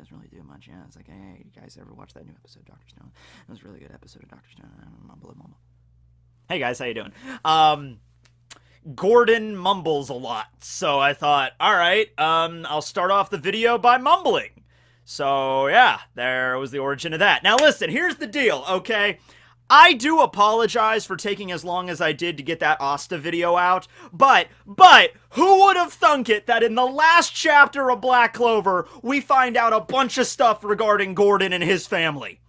doesn't really do much. Yeah, it's like, hey, you guys ever watch that new episode of Dr. Stone? It was a really good episode of Dr. Stone. Mumble. Hey guys, how you doing? Gordon mumbles a lot, so I thought, alright, I'll start off the video by mumbling. So, yeah, there was the origin of that. Now listen, here's the deal, okay? I do apologize for taking as long as I did to get that Asta video out, but, who would have thunk it that in the last chapter of Black Clover, we find out a bunch of stuff regarding Gordon and his family?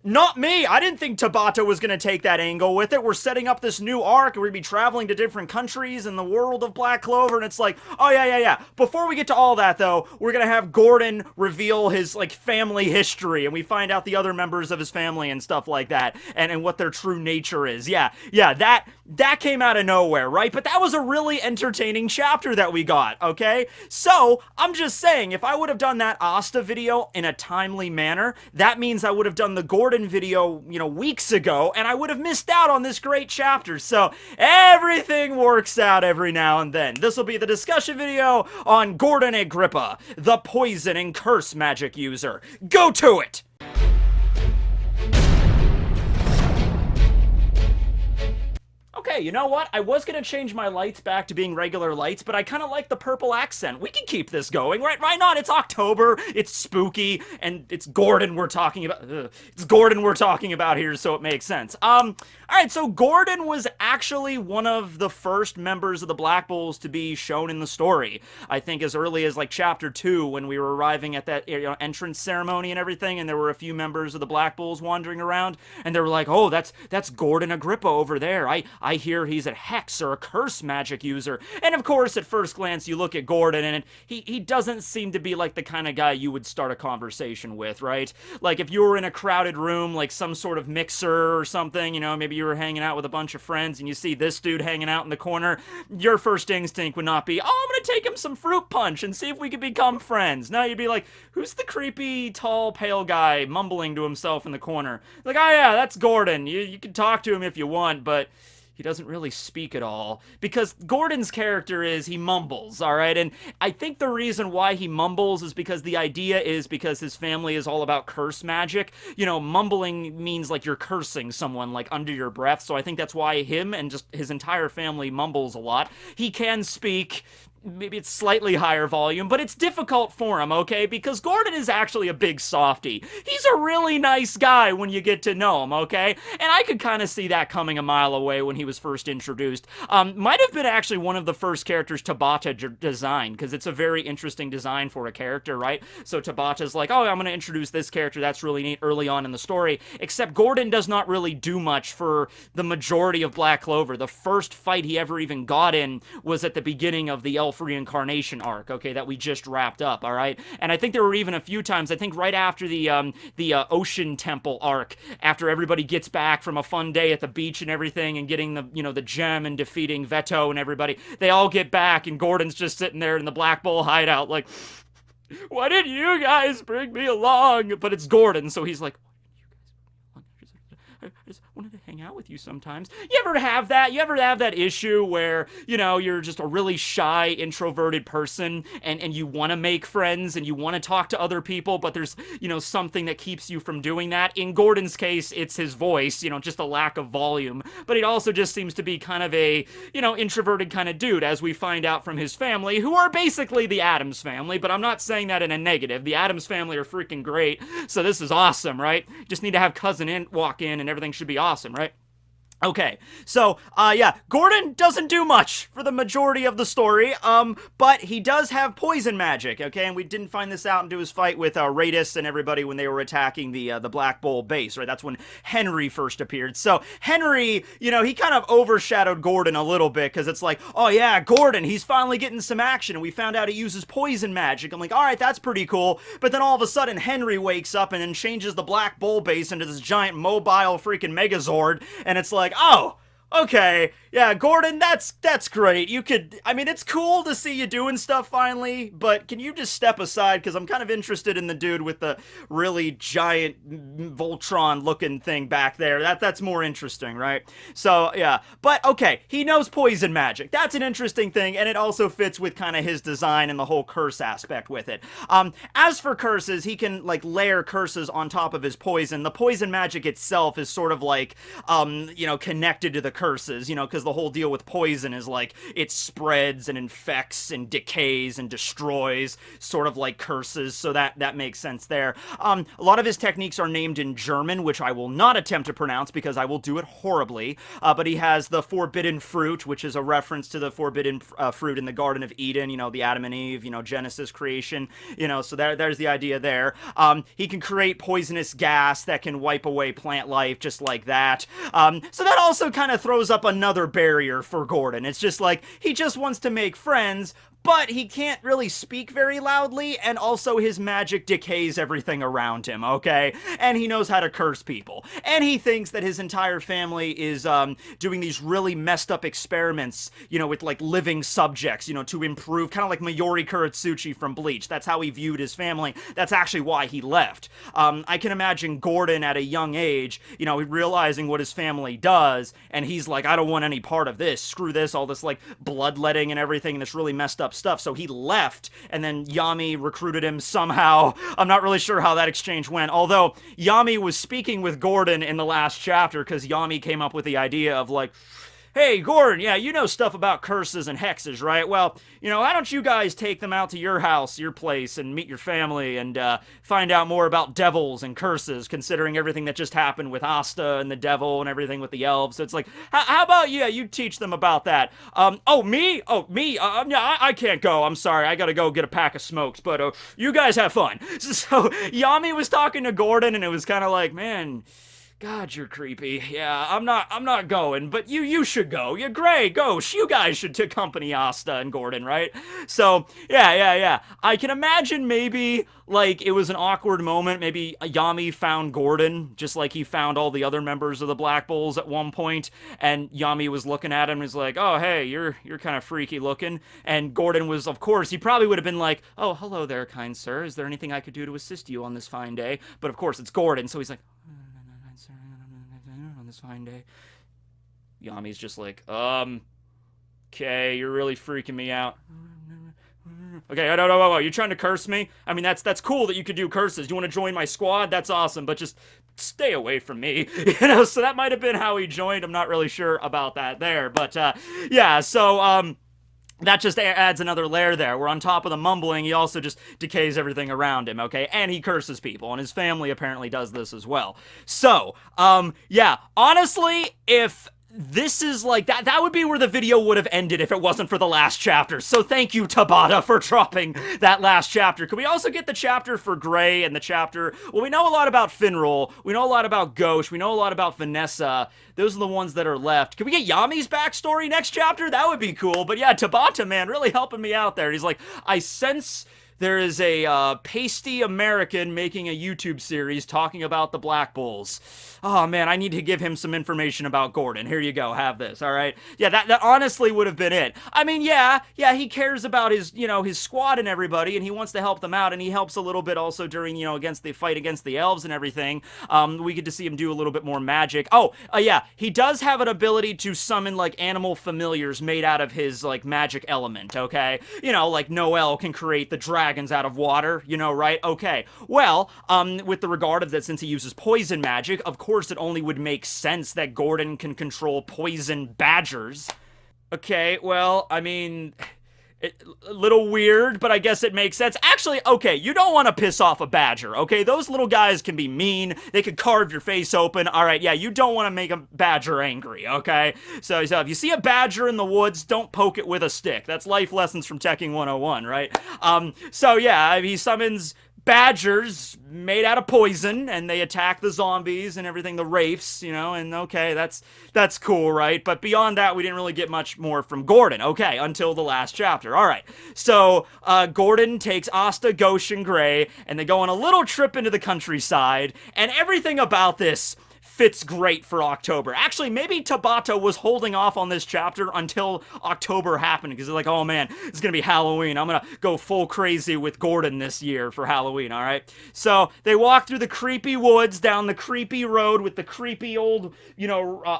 Not me. I didn't think Tabata was going to take that angle with it. We're setting up this new arc, and we're going to be traveling to different countries in the world of Black Clover, and it's like, oh, yeah. Before we get to all that, though, we're going to have Gordon reveal his, like, family history, and we find out the other members of his family and stuff like that, and what their true nature is. Yeah, that came out of nowhere, right? But that was a really entertaining chapter that we got, okay? So, I'm just saying, if I would have done that Asta video in a timely manner, that means I would have done the Gordon video, weeks ago, and I would have missed out on this great chapter. So everything works out every now and then. This will be the discussion video on Gordon Agrippa, the poison and curse magic user. Go to it! Okay, you know what? I was gonna change my lights back to being regular lights, but I kind of like the purple accent. We can keep this going, right? Why not? It's October, it's spooky, and it's Gordon we're talking about. It's Gordon we're talking about here, so it makes sense. Alright, so Gordon was actually one of the first members of the Black Bulls to be shown in the story. I think as early as, like, Chapter 2, when we were arriving at that entrance ceremony and everything, and there were a few members of the Black Bulls wandering around, and they were like, oh, that's Gordon Agrippa over there. I hear he's a hex or a curse magic user. And of course, at first glance, you look at Gordon, and he doesn't seem to be like the kind of guy you would start a conversation with, right? Like, if you were in a crowded room, like some sort of mixer or something, maybe you were hanging out with a bunch of friends, and you see this dude hanging out in the corner, your first instinct would not be, oh, I'm gonna take him some fruit punch and see if we can become friends. No, you'd be like, who's the creepy, tall, pale guy mumbling to himself in the corner? Like, oh yeah, that's Gordon. You can talk to him if you want, but he doesn't really speak at all, because Gordon's character is, he mumbles, alright? And I think the reason why he mumbles is because the idea is because his family is all about curse magic. Mumbling means like you're cursing someone, like, under your breath, so I think that's why him and just his entire family mumbles a lot. He can speak, maybe it's slightly higher volume, but it's difficult for him, okay? Because Gordon is actually a big softy. He's a really nice guy when you get to know him, okay? And I could kind of see that coming a mile away when he was first introduced. Might have been actually one of the first characters Tabata designed, because it's a very interesting design for a character, right? So Tabata's like, oh, I'm going to introduce this character, that's really neat, early on in the story, except Gordon does not really do much for the majority of Black Clover. The first fight he ever even got in was at the beginning of the Elf Reincarnation arc, okay, that we just wrapped up, alright? And I think there were even a few times, I think right after the Ocean Temple arc, after everybody gets back from a fun day at the beach and everything, and getting the, the gem and defeating Veto and everybody, they all get back, and Gordon's just sitting there in the Black Bull hideout like, why didn't you guys bring me along? But it's Gordon, so he's like, I just wanted to hang out with you sometimes. You ever have that? You ever have that issue where, you're just a really shy, introverted person, and you want to make friends, and you want to talk to other people, but there's, something that keeps you from doing that? In Gordon's case, it's his voice, just a lack of volume. But he also just seems to be kind of a, introverted kind of dude, as we find out from his family, who are basically the Addams family, but I'm not saying that in a negative. The Addams family are freaking great, so this is awesome, right? Just need to have Cousin walk in, and everything should be awesome, right? Okay, so, yeah, Gordon doesn't do much for the majority of the story, but he does have poison magic, okay, and we didn't find this out into his fight with, Radis and everybody when they were attacking the Black Bull base, right? That's when Henry first appeared. So, Henry, he kind of overshadowed Gordon a little bit, because it's like, oh yeah, Gordon, he's finally getting some action, and we found out he uses poison magic. I'm like, alright, that's pretty cool, but then all of a sudden, Henry wakes up and then changes the Black Bull base into this giant mobile freaking Megazord, and it's like, oh, Okay, yeah, Gordon, that's great. I mean, it's cool to see you doing stuff finally, but can you just step aside? Because I'm kind of interested in the dude with the really giant Voltron-looking thing back there. That's more interesting, right? So, yeah. But, okay, he knows poison magic. That's an interesting thing, and it also fits with kind of his design and the whole curse aspect with it. As for curses, he can, like, layer curses on top of his poison. The poison magic itself is sort of like, connected to the curses, because the whole deal with poison is like it spreads and infects and decays and destroys, sort of like curses, so that makes sense there. A lot of his techniques are named in German, which I will not attempt to pronounce because I will do it horribly, but he has the forbidden fruit, which is a reference to the forbidden fruit in the Garden of Eden, the Adam and Eve, Genesis creation, so there's the idea there. He can create poisonous gas that can wipe away plant life just like that. So that also kind of throws up another barrier for Gordon. It's just like, he just wants to make friends, but he can't really speak very loudly, and also his magic decays everything around him, okay? And he knows how to curse people. And he thinks that his entire family is doing these really messed up experiments, with like living subjects, to improve, kind of like Mayuri Kuratsuchi from Bleach. That's how he viewed his family. That's actually why he left. I can imagine Gordon at a young age, realizing what his family does, and he's like, I don't want any part of this. Screw this, all this like bloodletting and everything, and this really messed up stuff. So he left, and then Yami recruited him somehow. I'm not really sure how that exchange went, although Yami was speaking with Gordon in the last chapter because Yami came up with the idea of like, hey, Gordon, yeah, you know stuff about curses and hexes, right? Well, why don't you guys take them out to your house, your place, and meet your family and find out more about devils and curses, considering everything that just happened with Asta and the devil and everything with the elves. So it's like, how about, you teach them about that? Me? Oh, me? Yeah, I can't go. I'm sorry. I gotta go get a pack of smokes, but you guys have fun. So Yami was talking to Gordon, and it was kind of like, man, God, you're creepy. Yeah, I'm not going, but you should go. You're great, go. You guys should accompany Asta and Gordon, right? So, yeah. I can imagine maybe, like, it was an awkward moment. Maybe Yami found Gordon, just like he found all the other members of the Black Bulls at one point, and Yami was looking at him and was like, oh, hey, you're kind of freaky looking. And Gordon was, of course, he probably would have been like, oh, hello there, kind sir. Is there anything I could do to assist you on this fine day? But, of course, it's Gordon, so he's like, on this fine day. Yami's just like, okay, you're really freaking me out. Okay, no, you're trying to curse me? I mean, that's cool that you could do curses. You want to join my squad? That's awesome, but just stay away from me. So that might have been how he joined. I'm not really sure about that there, but yeah, so that just adds another layer there, where on top of the mumbling, he also just decays everything around him, okay? And he curses people, and his family apparently does this as well. So, yeah, honestly, if this is like, that would be where the video would have ended if it wasn't for the last chapter. So thank you, Tabata, for dropping that last chapter. Could we also get the chapter for Gray and the chapter? Well, we know a lot about Finral. We know a lot about Ghosh. We know a lot about Vanessa. Those are the ones that are left. Can we get Yami's backstory next chapter? That would be cool. But yeah, Tabata, man, really helping me out there. He's like, I sense there is a pasty American making a YouTube series talking about the Black Bulls. Oh, man, I need to give him some information about Gordon. Here you go, have this, all right? Yeah, that honestly would have been it. I mean, yeah, he cares about his, his squad and everybody, and he wants to help them out, and he helps a little bit also during, against the fight against the elves and everything. We get to see him do a little bit more magic. Oh, yeah, he does have an ability to summon, like, animal familiars made out of his, like, magic element, okay? Like Noel can create the dragons out of water, right? Okay. Well, with the regard of that, since he uses poison magic, of course it only would make sense that Gordon can control poison badgers. Okay, well, I mean, a little weird, but I guess it makes sense. Actually, okay, you don't want to piss off a badger, okay? Those little guys can be mean. They can carve your face open. All right, yeah, you don't want to make a badger angry, okay? So if you see a badger in the woods, don't poke it with a stick. That's life lessons from Tekking101, right? So yeah, he summons badgers made out of poison, and they attack the zombies and everything, the wraiths, and okay, that's cool, right? But beyond that, we didn't really get much more from Gordon, okay, until the last chapter. All right, so Gordon takes Asta, Ghosh, and Gray, and they go on a little trip into the countryside, and everything about this fits great for October. Actually, maybe Tabata was holding off on this chapter until October happened because they're like, oh man, it's gonna be Halloween. I'm gonna go full crazy with Gordon this year for Halloween, all right? So they walk through the creepy woods, down the creepy road with the creepy old,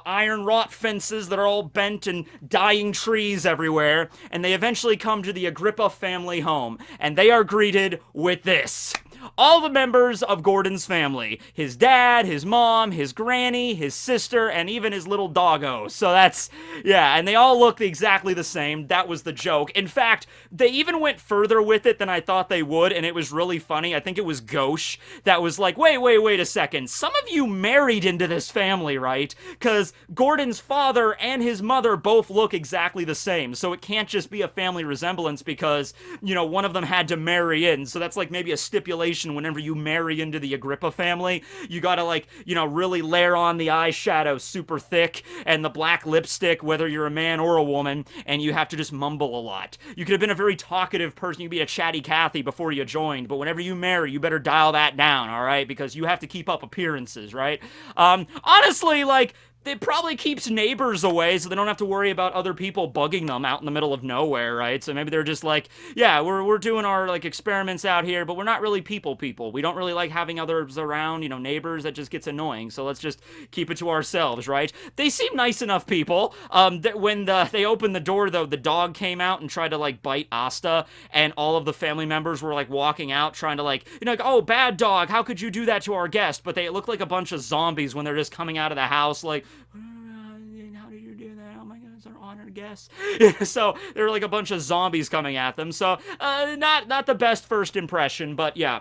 iron wrought fences that are all bent and dying trees everywhere, and they eventually come to the Agrippa family home, and they are greeted with this. All the members of Gordon's family. His dad, his mom, his granny, his sister, and even his little doggo. So that's, yeah, and they all look exactly the same. That was the joke. In fact, they even went further with it than I thought they would, and it was really funny. I think it was Gauche that was like, wait a second. Some of you married into this family, right? Because Gordon's father and his mother both look exactly the same. So it can't just be a family resemblance because, one of them had to marry in. So that's like maybe a stipulation whenever you marry into the Agrippa family. You gotta really layer on the eyeshadow super thick and the black lipstick, whether you're a man or a woman, and you have to just mumble a lot. You could have been a very talkative person. You could be a chatty Cathy before you joined, but whenever you marry, you better dial that down, all right? Because you have to keep up appearances, right? Honestly, it probably keeps neighbors away so they don't have to worry about other people bugging them out in the middle of nowhere, right? So maybe they're just like, yeah, we're doing our experiments out here, but we're not really people. We don't really like having others around, neighbors. That just gets annoying. So let's just keep it to ourselves, right? They seem nice enough people. That when they opened the door, though, the dog came out and tried to bite Asta, and all of the family members were walking out trying to oh, bad dog, how could you do that to our guest? But they look like a bunch of zombies when they're just coming out of the house how did you do that? Oh my god, it's our honored guest. So there were a bunch of zombies coming at them. So not the best first impression, but yeah.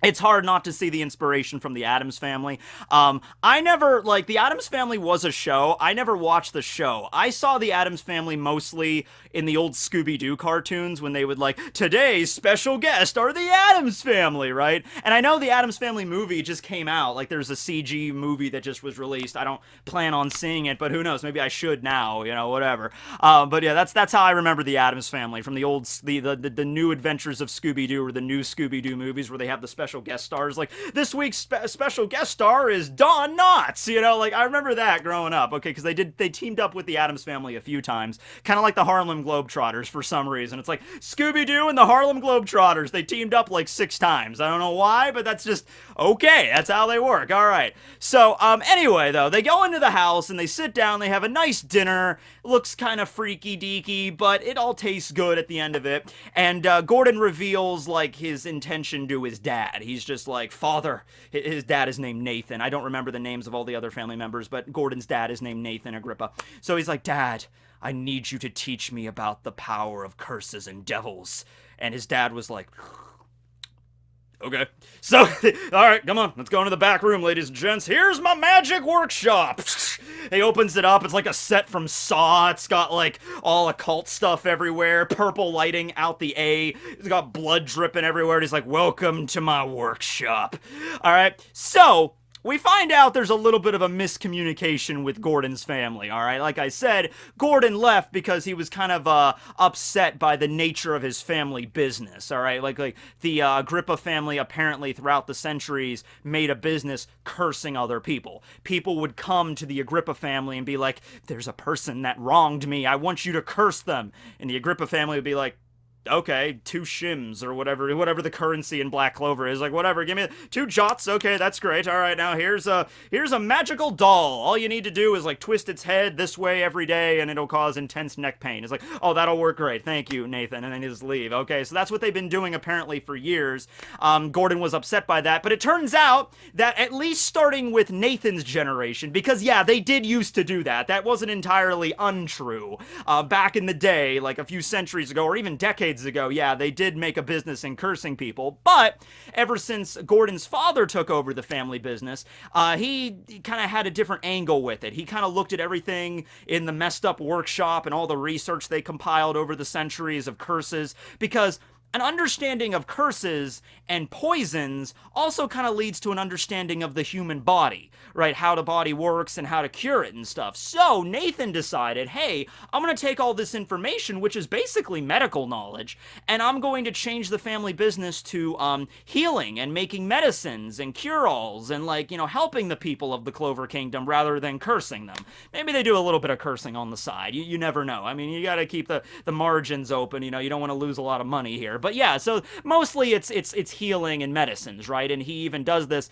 It's hard not to see the inspiration from the Addams Family. I never, the Addams Family was a show. I never watched the show. I saw the Addams Family mostly in the old Scooby-Doo cartoons when they would today's special guest are the Addams Family, right? And I know the Addams Family movie just came out. There's a CG movie that just was released. I don't plan on seeing it, but who knows? Maybe I should now, whatever. But yeah, that's how I remember the Addams Family from the old, the new Adventures of Scooby-Doo or the new Scooby-Doo movies where they have the special guest stars. This week's special guest star is Don Knotts. I remember that growing up. Okay, because they teamed up with the Addams Family a few times, kind of like the Harlem Globetrotters for some reason. It's Scooby-Doo and the Harlem Globetrotters. They teamed up 6 times. I don't know why, but that's just okay. That's how they work. All right. So anyway, though, they go into the house and they sit down. They have a nice dinner. Looks kind of freaky deaky, but it all tastes good at the end of it. And Gordon reveals his intention to his dad. He's just father. His dad is named Nathan. I don't remember the names of all the other family members, but Gordon's dad is named Nathan Agrippa. So he's like, Dad, I need you to teach me about the power of curses and devils. And his dad was like, okay. So, all right, come on. Let's go into the back room, ladies and gents. Here's my magic workshop. He opens it up. It's like a set from Saw. It's got all occult stuff everywhere. Purple lighting out the A. It's got blood dripping everywhere. He's like, welcome to my workshop. All right. So we find out there's a little bit of a miscommunication with Gordon's family, all right? Like I said, Gordon left because he was kind of upset by the nature of his family business, all right? The Agrippa family apparently throughout the centuries made a business cursing other people. People would come to the Agrippa family and be like, there's a person that wronged me. I want you to curse them. And the Agrippa family would be like, okay, 2 shims or whatever the currency in Black Clover is. Whatever, give me 2 jots. Okay, that's great. All right, now here's a magical doll. All you need to do is twist its head this way every day and it'll cause intense neck pain. It's oh, that'll work great. Thank you, Nathan. And then he just leave. Okay, so that's what they've been doing apparently for years. Gordon was upset by that, but it turns out that at least starting with Nathan's generation, because yeah, they did used to do that. That wasn't entirely untrue. Back in the day, a few centuries ago or even decades ago, yeah, they did make a business in cursing people, but ever since Gordon's father took over the family business, he kind of had a different angle with it. He kind of looked at everything in the messed up workshop and all the research they compiled over the centuries of curses, because an understanding of curses and poisons also kind of leads to an understanding of the human body, right? How the body works and how to cure it and stuff. So Nathan decided, hey, I'm going to take all this information, which is basically medical knowledge, and I'm going to change the family business to healing and making medicines and cure-alls and, like, helping the people of the Clover Kingdom rather than cursing them. Maybe they do a little bit of cursing on the side. You never know. I mean, you got to keep the margins open. You don't want to lose a lot of money here. But yeah, so mostly it's healing and medicines, right? And he even does this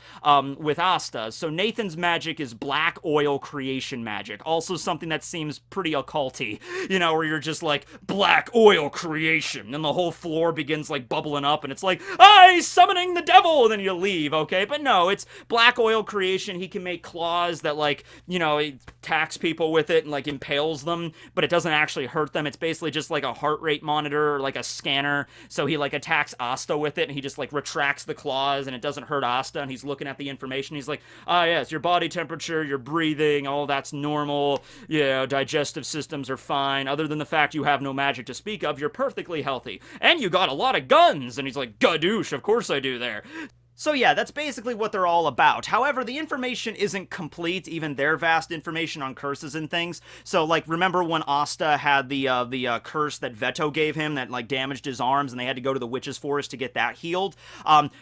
with Asta. So Nathan's magic is black oil creation magic. Also something that seems pretty occulty, where you're just like, black oil creation, and the whole floor begins like bubbling up, and it's like, I summoning the devil, and then you leave, okay? But no, it's black oil creation. He can make claws that, like, he attacks people with it and like impales them, but it doesn't actually hurt them. It's basically just like a heart rate monitor or like a scanner. So he like attacks Asta with it, and he just like retracts the claws, and it doesn't hurt Asta, and he's looking at the information. He's like, yes, your body temperature, your breathing, all that's normal. Yeah, digestive systems are fine. Other than the fact you have no magic to speak of, you're perfectly healthy. And you got a lot of guns. And he's like, gadoosh, of course I do there. So yeah, that's basically what they're all about. However, the information isn't complete, even their vast information on curses and things. So, like, remember when Asta had the curse that Veto gave him that, like, damaged his arms, and they had to go to the Witch's Forest to get that healed?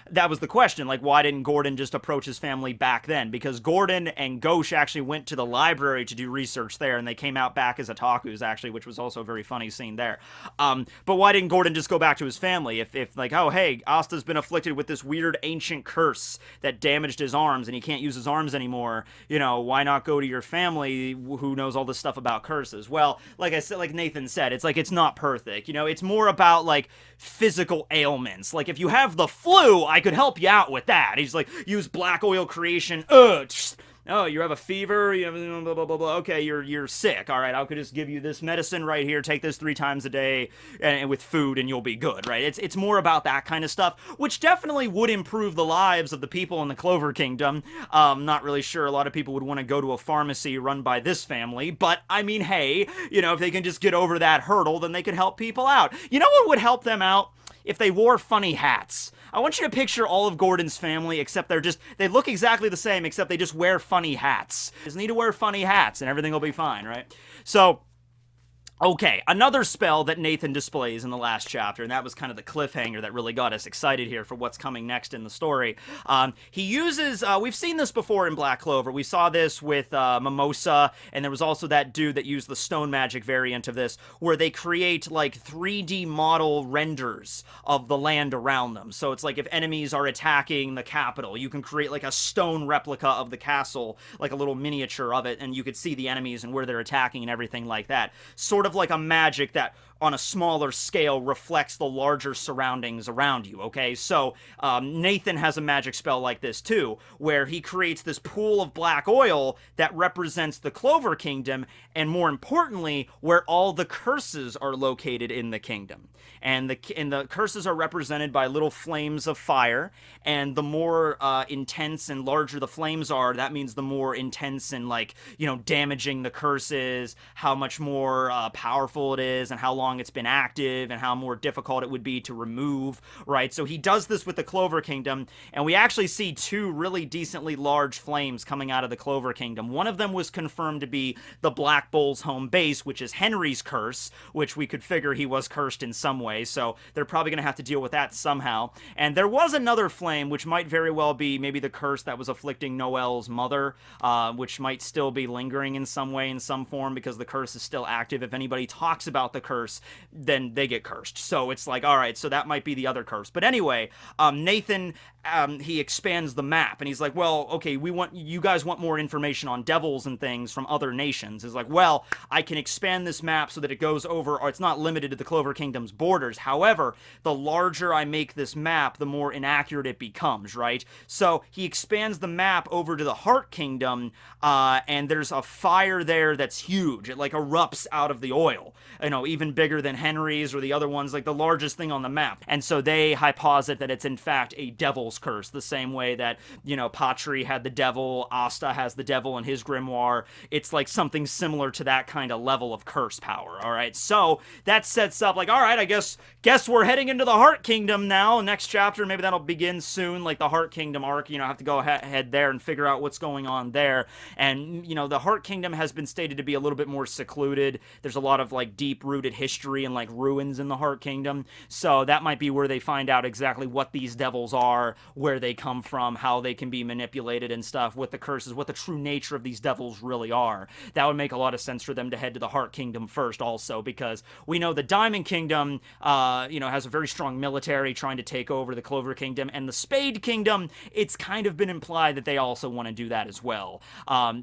That was the question. Like, why didn't Gordon just approach his family back then? Because Gordon and Ghosh actually went to the library to do research there, and they came out back as otakus, actually, which was also a very funny scene there. But why didn't Gordon just go back to his family? If like, oh, hey, Asta's been afflicted with this weird ancient curse that damaged his arms and he can't use his arms anymore, why not go to your family who knows all this stuff about curses? Well, like I said, like Nathan said, it's like, it's not perfect, it's more about like physical ailments. Like, if you have the flu, I could help you out with that. He's like, use black oil creation, oh, you have a fever, you have blah, blah, blah, blah. Okay, you're sick. All right, I could just give you this medicine right here. Take this 3 times a day and with food, and you'll be good, right? It's more about that kind of stuff, which definitely would improve the lives of the people in the Clover Kingdom. Not really sure a lot of people would want to go to a pharmacy run by this family, but I mean, hey, if they can just get over that hurdle, then they can help people out. You know what would help them out? If they wore funny hats. I want you to picture all of Gordon's family, except they look exactly the same, except they just wear funny hats. They just need to wear funny hats, and everything will be fine, right? So, okay, another spell that Nathan displays in the last chapter, and that was kind of the cliffhanger that really got us excited here for what's coming next in the story. He uses, we've seen this before in Black Clover. We saw this with Mimosa, and there was also that dude that used the stone magic variant of this, where they create like 3D model renders of the land around them. So it's like if enemies are attacking the capital, you can create like a stone replica of the castle, like a little miniature of it, and you could see the enemies and where they're attacking and everything like that. Sort of like a magic that on a smaller scale reflects the larger surroundings around you, okay? So Nathan has a magic spell like this too, where he creates this pool of black oil that represents the Clover Kingdom, and more importantly, where all the curses are located in the kingdom. And the curses are represented by little flames of fire, and the more intense and larger the flames are, that means the more intense and, like, damaging the curse is, how much more powerful it is, and how long it's been active, and how more difficult it would be to remove, right? So he does this with the Clover Kingdom, and we actually see 2 really decently large flames coming out of the Clover Kingdom. One of them was confirmed to be the Black Bull's home base, which is Henry's curse, which we could figure he was cursed in some way, so they're probably going to have to deal with that somehow. And there was another flame, which might very well be maybe the curse that was afflicting Noelle's mother, which might still be lingering in some way, in some form, because the curse is still active. If anybody talks about the curse, then they get cursed. So it's like, all right, so that might be the other curse. But anyway, Nathan, he expands the map, and he's like, well, okay, you guys want more information on devils and things from other nations. It's like, well, I can expand this map so that it goes over, or it's not limited to the Clover Kingdom's borders. However, the larger I make this map, the more inaccurate it becomes, right? So he expands the map over to the Heart Kingdom, and there's a fire there that's huge. It like erupts out of the oil, even bigger bigger than Henry's or the other ones, like the largest thing on the map. And so they hyposit that it's in fact a devil's curse, the same way that, you know, Patri had the devil, Asta has the devil in his grimoire. It's like something similar to that kind of level of curse power, all right? So that sets up like, all right, I guess we're heading into the Heart Kingdom now. Next chapter, maybe that'll begin soon, like the Heart Kingdom arc. You know, I have to go ahead there and figure out what's going on there. And, you know, the Heart Kingdom has been stated to be a little bit more secluded. There's a lot of like deep-rooted history and like ruins in the Heart Kingdom. So that might be where they find out exactly what these devils are, where they come from, how they can be manipulated and stuff, what the curses, what the true nature of these devils really are. That would make a lot of sense for them to head to the Heart Kingdom first also, because we know the Diamond Kingdom, you know, has a very strong military trying to take over the Clover Kingdom, and the Spade Kingdom, it's kind of been implied that they also want to do that as well.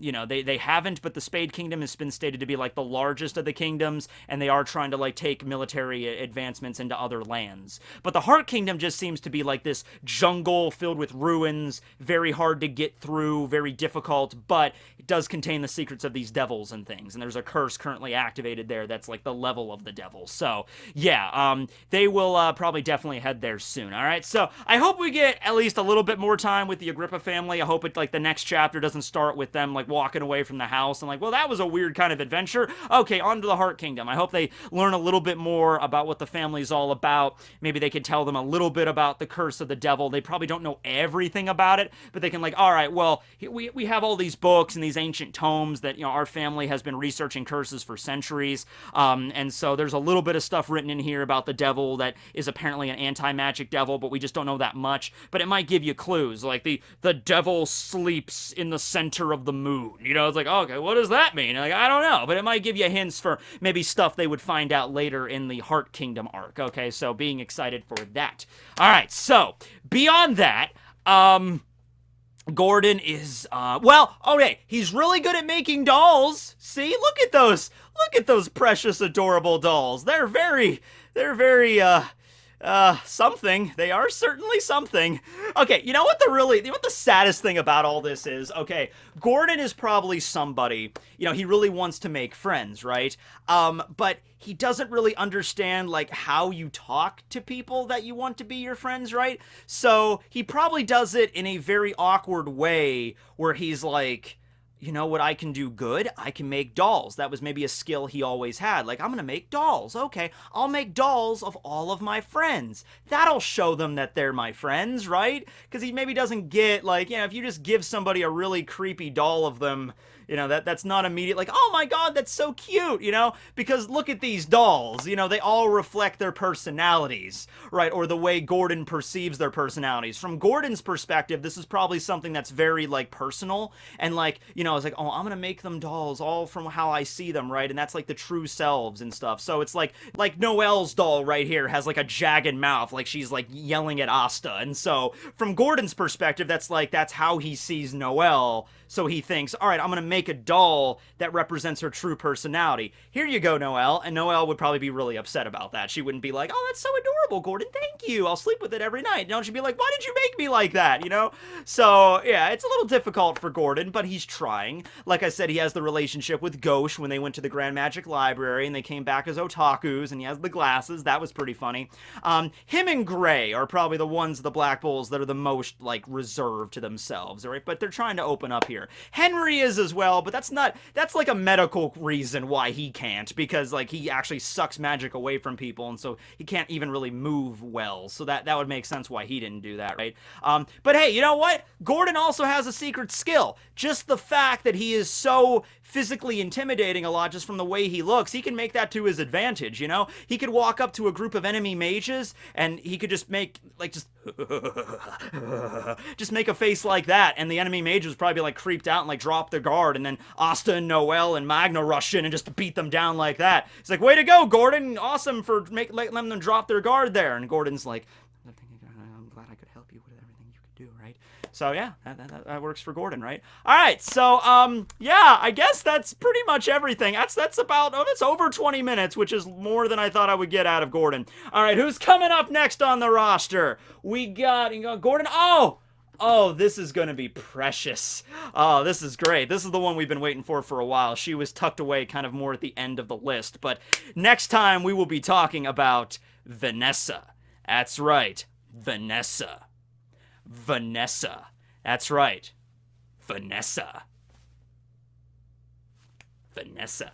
You know, they haven't, but the Spade Kingdom has been stated to be like the largest of the kingdoms, and they are trying to like take military advancements into other lands. But the Heart Kingdom just seems to be like this jungle filled with ruins, very hard to get through, very difficult, but it does contain the secrets of these devils and things, and there's a curse currently activated there that's like the level of the devil. So yeah, they will probably definitely head there soon. All right, so I hope we get at least a little bit more time with the Agrippa family. I hope it like the next chapter doesn't start with them like walking away from the house and like, well, that was a weird kind of adventure. Okay, on to the Heart Kingdom. I hope they learn a little bit more about what the family's all about. Maybe they could tell them a little bit about the curse of the devil. They probably don't know everything about it, but they can like, all right, well, we have all these books and these ancient tomes that, you know, our family has been researching curses for centuries, and so there's a little bit of stuff written in here about the devil that is apparently an anti-magic devil, but we just don't know that much. But it might give you clues, like the devil sleeps in the center of the moon. You know, it's like, okay, what does that mean? Like, I don't know, but it might give you hints for maybe stuff they would find out later in the Heart Kingdom arc. Okay, so being excited for that. All right, so beyond that, Gordon is, well, okay, he's really good at making dolls. See, look at those precious, adorable dolls. They're very, something. They are certainly something. Okay, you know what the saddest thing about all this is? Okay, Gordon is probably somebody, you know, he really wants to make friends, right? But he doesn't really understand, like, how you talk to people that you want to be your friends, right? So he probably does it in a very awkward way where he's like, you know what I can do good? I can make dolls. That was maybe a skill he always had. Like, I'm gonna make dolls. Okay, I'll make dolls of all of my friends. That'll show them that they're my friends, right? Because he maybe doesn't get, like, you know, if you just give somebody a really creepy doll of them, you know, that's not immediate, like, oh my god, that's so cute, you know? Because look at these dolls, you know, they all reflect their personalities, right? Or the way Gordon perceives their personalities. From Gordon's perspective, this is probably something that's very, like, personal, and, like, you know, it's like, oh, I'm gonna make them dolls all from how I see them, right? And that's, like, the true selves and stuff. So it's like Noelle's doll right here has, like, a jagged mouth, like she's, like, yelling at Asta. And so, from Gordon's perspective, that's how he sees Noelle. So he thinks, all right, I'm gonna make a doll that represents her true personality. Here you go, Noelle. And Noelle would probably be really upset about that. She wouldn't be like, oh, that's so adorable, Gordon. Thank you. I'll sleep with it every night. No, she'd be like, why did you make me like that? You know? So, yeah, it's a little difficult for Gordon, but he's trying. Like I said, he has the relationship with Gauche when they went to the Grand Magic Library and they came back as otakus, and he has the glasses. That was pretty funny. Him and Gray are probably the ones, the Black Bulls, that are the most, like, reserved to themselves, all right? But they're trying to open up here. Henry is as well, but that's like a medical reason why he can't, because like he actually sucks magic away from people, and so he can't even really move well, so that would make sense why he didn't do that, right? But hey, you know what? Gordon also has a secret skill. Just the fact that he is so physically intimidating a lot just from the way he looks, he can make that to his advantage, you know? He could walk up to a group of enemy mages, and he could just make, like, just make a face like that, and the enemy mages would probably be, like, creeped out and, like, drop their guard, and then Asta and Noelle and Magna rush in and just beat them down like that. It's like, way to go, Gordon! Awesome for letting them drop their guard there. And Gordon's like, I'm glad I could help you with everything you could do, right? So yeah, that works for Gordon, right? All right, so yeah, I guess that's pretty much everything. That's about, oh, that's over 20 minutes, which is more than I thought I would get out of Gordon. All right, who's coming up next on the roster? We got Gordon. Oh, Oh, this is going to be precious. Oh, this is great. This is the one we've been waiting for a while. She was tucked away kind of more at the end of the list. But next time we will be talking about Vanessa. That's right. Vanessa. Vanessa. That's right. Vanessa. Vanessa.